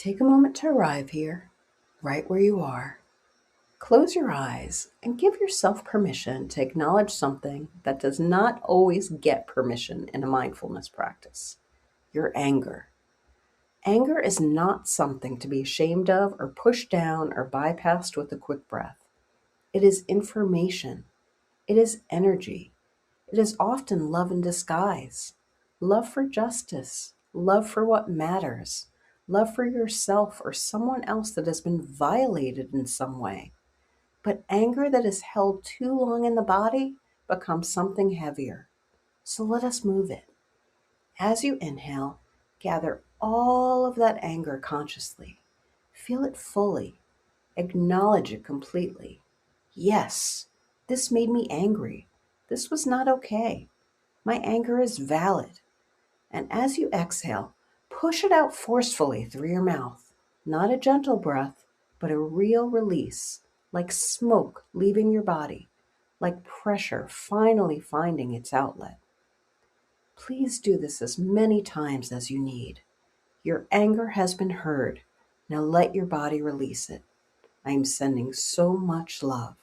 Take a moment to arrive here, right where you are. Close your eyes and give yourself permission to acknowledge something that does not always get permission in a mindfulness practice: your anger. Anger is not something to be ashamed of or pushed down or bypassed with a quick breath. It is information. It is energy. It is often love in disguise. Love for justice, love for what matters, love for yourself or someone else that has been violated in some way. But anger that is held too long in the body becomes something heavier. So let us move it. As you inhale, gather all of that anger consciously. Feel it fully. Acknowledge it completely. Yes, this made me angry. This was not okay. My anger is valid. And as you exhale, push it out forcefully through your mouth. Not a gentle breath, but a real release, like smoke leaving your body, like pressure finally finding its outlet. Please do this as many times as you need. Your anger has been heard. Now let your body release it. I am sending so much love.